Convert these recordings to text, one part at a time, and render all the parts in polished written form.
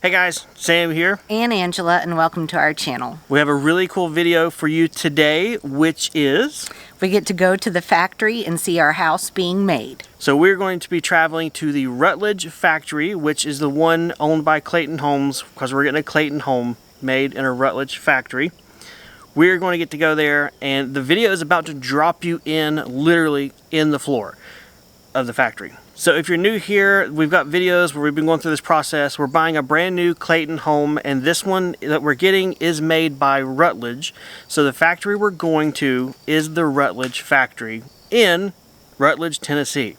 Hey guys, Sam here. And Angela, and welcome to our channel. We have a really cool video for you today, which is... we get to go to the factory and see our house being made. So we're going to be traveling to the Rutledge factory, which is the one owned by Clayton homes, because we're getting a Clayton home made in a Rutledge factory. We're going to get to go there, and the video is about to drop you in, literally in the floor of the factory. So if you're new here, we've got videos where we've been going through this process. We're buying a brand new Clayton home, and this one that we're getting is made by Rutledge. So the factory we're going to is the Rutledge factory in Rutledge, Tennessee.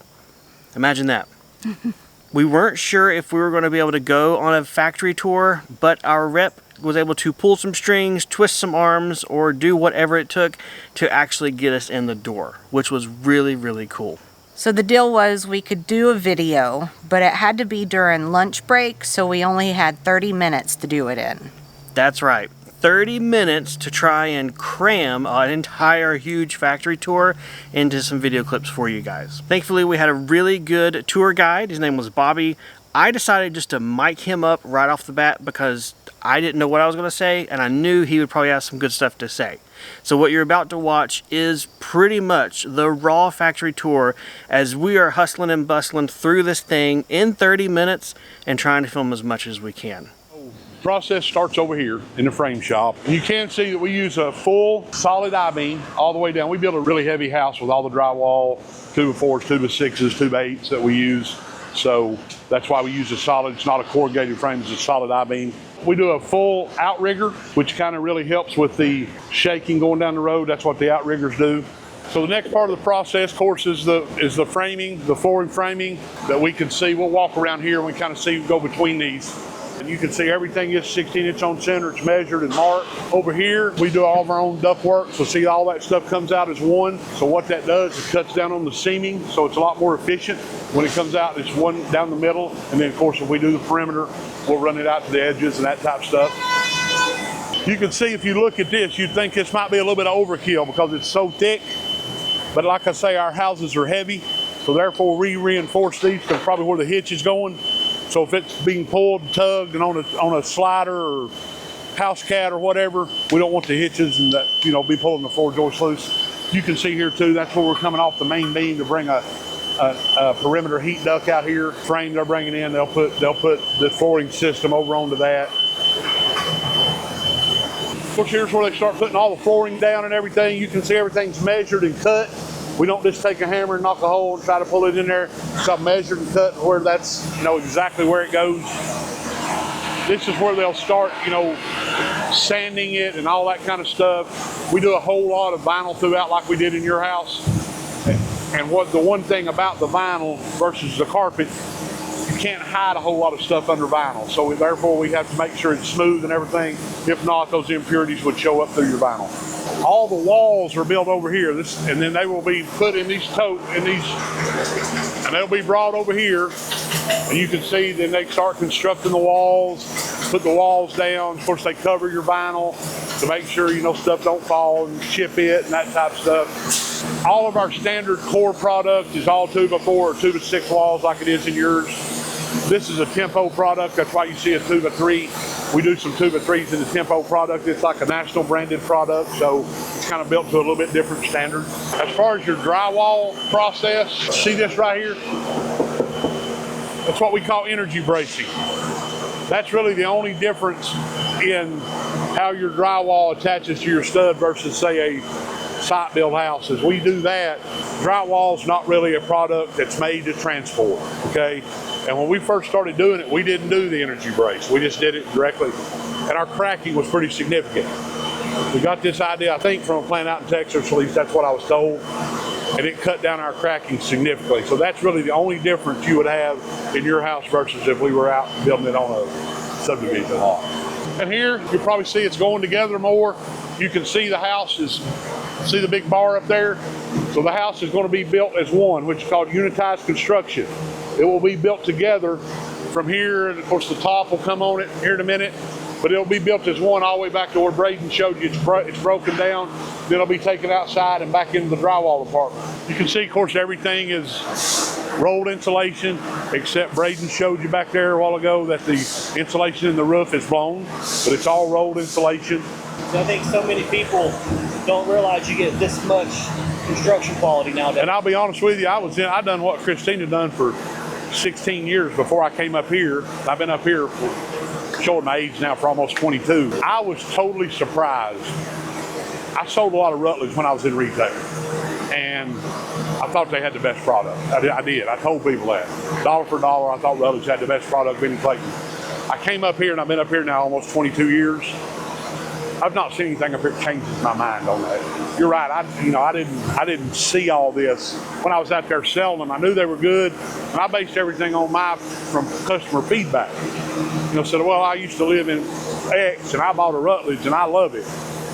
Imagine that. We weren't sure if we were going to be able to go on a factory tour, but our rep was able to pull some strings, twist some arms, or do whatever it took to actually get us in the door, which was really, really cool. So the deal was we could do a video, but it had to be during lunch break, so we only had 30 minutes to do it in. That's right. 30 minutes to try and cram an entire huge factory tour into some video clips for you guys. Thankfully, we had a really good tour guide. His name was Bobby. I decided just to mic him up right off the bat because I didn't know what I was going to say, and I knew he would probably have some good stuff to say. So what you're about to watch is pretty much the raw factory tour as we are hustling and bustling through this thing in 30 minutes and trying to film as much as we can. The process starts over here in the frame shop. You can see that we use a full solid I-beam all the way down. We built a really heavy house with all the drywall, 2x4s, 2x6s, 2x8s that we use. So that's why we use a solid, it's not a corrugated frame, it's a solid I-beam. We do a full outrigger, which kind of really helps with the shaking going down the road. That's what the outriggers do. So the next part of the process, of course, is the framing, the flooring framing that we can see. We'll walk around here and we kind of see, go between these. And you can see everything is 16-inch on center. It's measured and marked. Over here, we do all of our own duct work. So see, all that stuff comes out as one. So what that does is cuts down on the seaming. So it's a lot more efficient. When it comes out, it's one down the middle. And then, of course, if we do the perimeter, we'll run it out to the edges and that type of stuff. You can see, if you look at this, you'd think this might be a little bit of overkill because it's so thick. But like I say, our houses are heavy. So therefore, we reinforce these to probably where the hitch is going. So if it's being pulled, tugged, and on a slider or house cat or whatever, we don't want the hitches and that, you know, be pulling the floor joists loose. You can see here too, that's where we're coming off the main beam to bring a perimeter heat duct out here. Frame they're bringing in, they'll put the flooring system over onto that. Of course, here's where they start putting all the flooring down and everything. You can see everything's measured and cut. We don't just take a hammer and knock a hole and try to pull it in there. It's all measured and cut where that's, you know, exactly where it goes. This is where they'll start, you know, sanding it and all that kind of stuff. We do a whole lot of vinyl throughout like we did in your house. And the one thing about the vinyl versus the carpet, you can't hide a whole lot of stuff under vinyl. So therefore we have to make sure it's smooth and everything. If not, those impurities would show up through your vinyl. All the walls are built over here, and then they will be put in these and they'll be brought over here. And you can see then they start constructing the walls, put the walls down. Of course, they cover your vinyl to make sure, you know, stuff don't fall and chip it and that type of stuff. All of our standard core product is all 2x4 or 2x6 walls like it is in yours. This is a Tempo product, that's why you see a 2x3. We do some 2x3s in the Tempo product. It's like a national branded product, so it's kind of built to a little bit different standard. As far as your drywall process, see this right here? That's what we call energy bracing. That's really the only difference in how your drywall attaches to your stud versus, say, a site built house. As we do that, drywall's not really a product that's made to transport, okay? And when we first started doing it, we didn't do the energy brace. We just did it directly. And our cracking was pretty significant. We got this idea, I think, from a plant out in Texas, at least that's what I was told. And it cut down our cracking significantly. So that's really the only difference you would have in your house versus if we were out building it on a subdivision lot. And here, you probably see it's going together more. You can see the house see the big bar up there? So the house is going to be built as one, which is called unitized construction. It will be built together from here, and of course the top will come on it here in a minute, but it'll be built as one all the way back to where Braden showed you it's broken down. Then it'll be taken outside and back into the drywall department. You can see, of course, everything is rolled insulation, except Braden showed you back there a while ago that the insulation in the roof is blown, but it's all rolled insulation. So I think so many people don't realize you get this much construction quality nowadays. And I'll be honest with you, I done what Kristina done for 16 years before I came up here. I've been up here for, showing my age now, for almost 22. I was totally surprised. I sold a lot of Rutledge when I was in retail, and I thought they had the best product. I did. I told people that. Dollar for dollar, I thought Rutledge had the best product in Clayton. I came up here, and I've been up here now almost 22 years. I've not seen anything up here that changes my mind on that. You're right. I didn't see all this when I was out there selling them. I knew they were good, and I based everything on from customer feedback. Said, well, I used to live in X, and I bought a Rutledge, and I love it.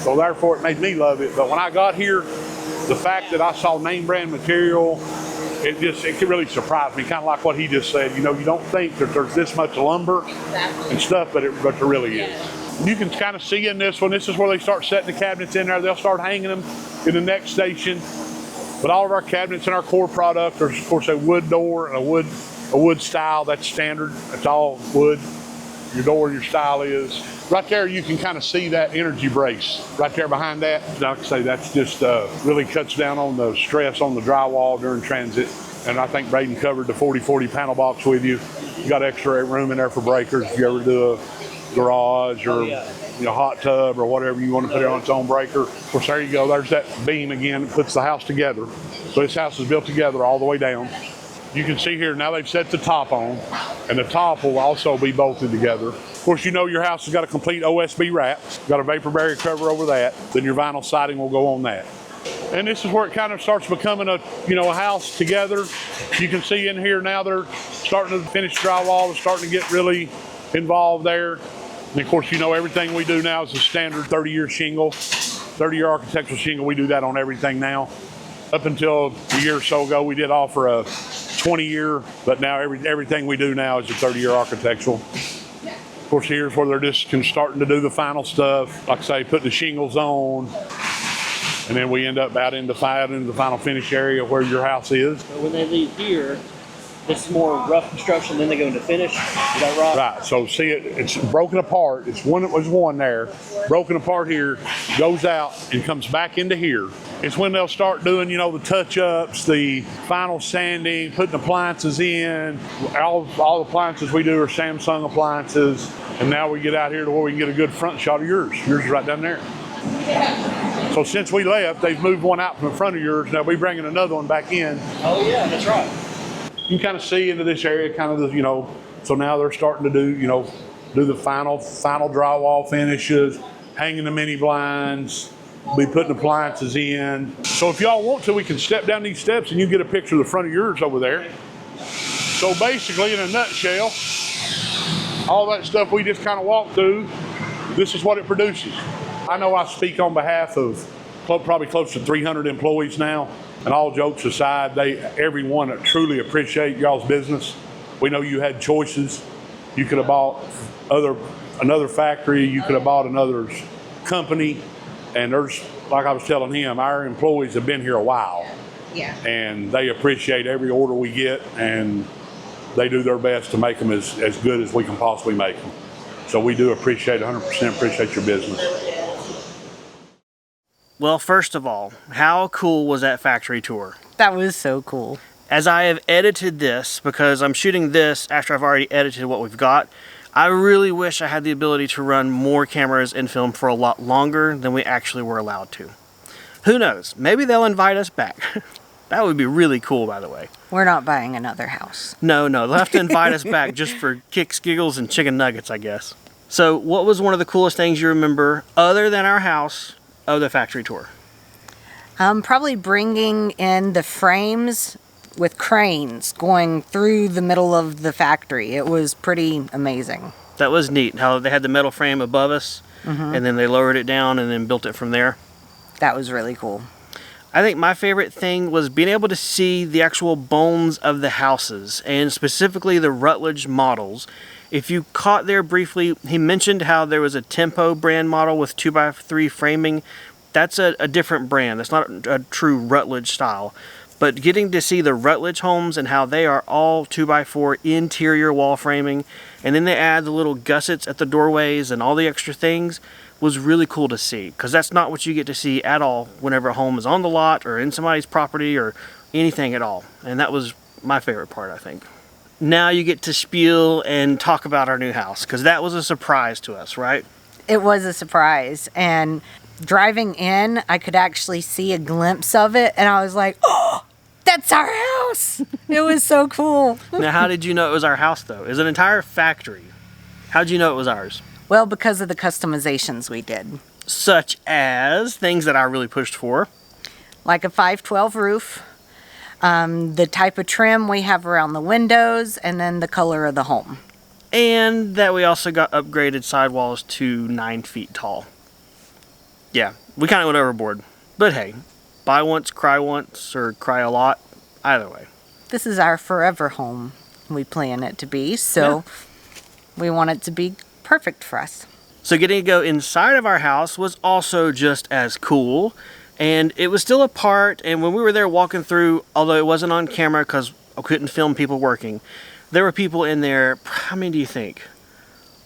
So therefore, it made me love it. But when I got here, the fact that I saw name brand material, it really surprised me. Kind of like what he just said. You don't think that there's this much lumber and stuff, but there really is. You can kind of see in this one, this is where they start setting the cabinets in there. They'll start hanging them in the next station. But all of our cabinets in our core product, there's of course a wood door and a wood style. That's standard. It's all wood. Your door, your style is. Right there, you can kind of see that energy brace right there behind that. Like I say, that's just really cuts down on the stress on the drywall during transit. And I think Braden covered the 40/40 panel box with you. You got extra room in there for breakers if you ever do a garage or hot tub or whatever you want to put it on its own breaker. Of course, there you go. There's that beam again that puts the house together. So this house is built together all the way down. You can see here, now they've set the top on, and the top will also be bolted together. Of course, your house has got a complete OSB wrap. Got a vapor barrier cover over that. Then your vinyl siding will go on that. And this is where it kind of starts becoming a house together. You can see in here now they're starting to finish drywall. They're starting to get really involved there. And of course, everything we do now is a standard 30-year shingle, 30-year architectural shingle. We do that on everything now. Up until a year or so ago, we did offer a 20-year, but now everything we do now is a 30-year architectural. Of course, here's where they're just starting to do the final stuff. Like I say, putting the shingles on, and then we end up out into the final finish area where your house is. So when they leave here, this is more rough construction, then they go into finish. Is that right? Right. So see it's broken apart. It was one there, broken apart here, goes out and comes back into here. It's when they'll start doing, the touch-ups, the final sanding, putting appliances in. All the appliances we do are Samsung appliances. And now we get out here to where we can get a good front shot of yours. Yours is right down there. So since we left, they've moved one out from in front of yours. Now we're bringing another one back in. Oh yeah, that's right. You can kind of see into this area, so now they're starting to do the final drywall finishes, hanging the mini blinds, be putting appliances in. So if y'all want to, we can step down these steps and you get a picture of the front of yours over there. So basically, in a nutshell, all that stuff we just kind of walked through, this is what it produces. I know I speak on behalf of probably close to 300 employees now. And all jokes aside, everyone truly appreciate y'all's business. We know you had choices. You could have bought another factory. You could have bought another company. And there's, like I was telling him, our employees have been here a while. Yeah. And they appreciate every order we get, and they do their best to make them as good as we can possibly make them. So we do 100% appreciate your business. Well, first of all, how cool was that factory tour? That was so cool. As I have edited this, because I'm shooting this after I've already edited what we've got, I really wish I had the ability to run more cameras and film for a lot longer than we actually were allowed to. Who knows? Maybe they'll invite us back. That would be really cool, by the way. We're not buying another house. No, they'll have to invite us back just for kicks, giggles, and chicken nuggets, I guess. So what was one of the coolest things you remember, other than our house, of the factory tour? Probably bringing in the frames with cranes going through the middle of the factory. It was pretty amazing. That was neat, how they had the metal frame above us, and then they lowered it down and then built it from there. That was really cool. I think my favorite thing was being able to see the actual bones of the houses, and specifically the Rutledge models. If you caught there briefly, he mentioned how there was a Tempo brand model with 2x3 framing. That's a different brand. That's not a true Rutledge style. But getting to see the Rutledge homes and how they are all 2x4 interior wall framing, and then they add the little gussets at the doorways and all the extra things, was really cool to see, because that's not what you get to see at all whenever a home is on the lot or in somebody's property or anything at all. And that was my favorite part, I think. Now you get to spiel and talk about our new house, because that was a surprise to us, right? It was a surprise, and driving in, I could actually see a glimpse of it, and I was like, oh, that's our house. It was so cool. Now, how did you know it was our house, though? It's an entire factory. How did you know it was ours? Well, because of the customizations we did. Such as things that I really pushed for. Like a 512 roof, the type of trim we have around the windows, and then the color of the home. And that we also got upgraded sidewalls to 9 feet tall. Yeah, we kind of went overboard. But hey, buy once, or cry a lot. Either way. This is our forever home, we plan it to be, so we want it to be perfect for us. So getting to go inside of our house was also just as cool. And it was still a part, and when we were there walking through, although it wasn't on camera because I couldn't film people working, there were people in there. How many do you think?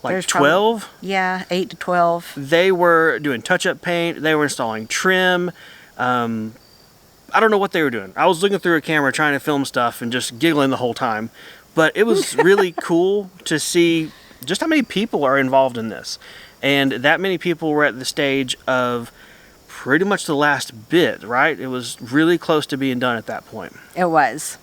Like There's 12? Yeah, 8 to 12. They were doing touch-up paint. They were installing trim. I don't know what they were doing. I was looking through a camera trying to film stuff and just giggling the whole time. But it was really cool to see just how many people are involved in this. And that many people were at the stage of pretty much the last bit, right? It was really close to being done at that point. It was.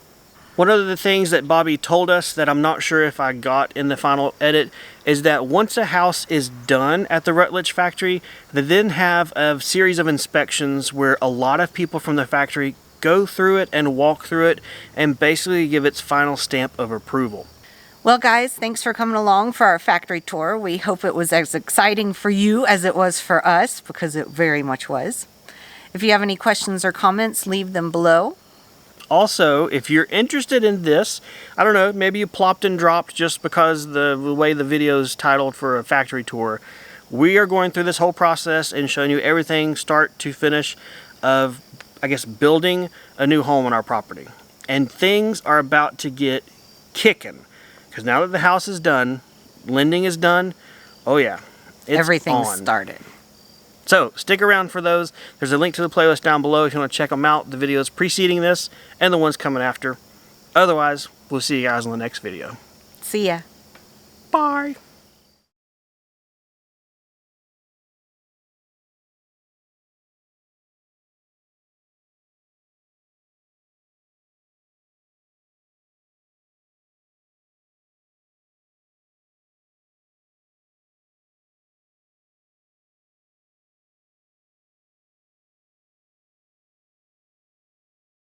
One of the things that Bobby told us that I'm not sure if I got in the final edit is that once a house is done at the Rutledge factory, they then have a series of inspections where a lot of people from the factory go through it and walk through it and basically give its final stamp of approval. Well, guys, thanks for coming along for our factory tour. We hope it was as exciting for you as it was for us, because it very much was. If you have any questions or comments, leave them below. Also, if you're interested in this, I don't know, maybe you plopped and dropped just because the way the video is titled for a factory tour. We are going through this whole process and showing you everything start to finish of, I guess, building a new home on our property. And things are about to get kicking. Because now that the house is done, lending is done, oh yeah, it's Everything's on. started. So stick around for those. There's a link to the playlist down below if you want to check them out. The videos preceding this and the ones coming after. Otherwise, we'll see you guys in the next video. See ya. Bye.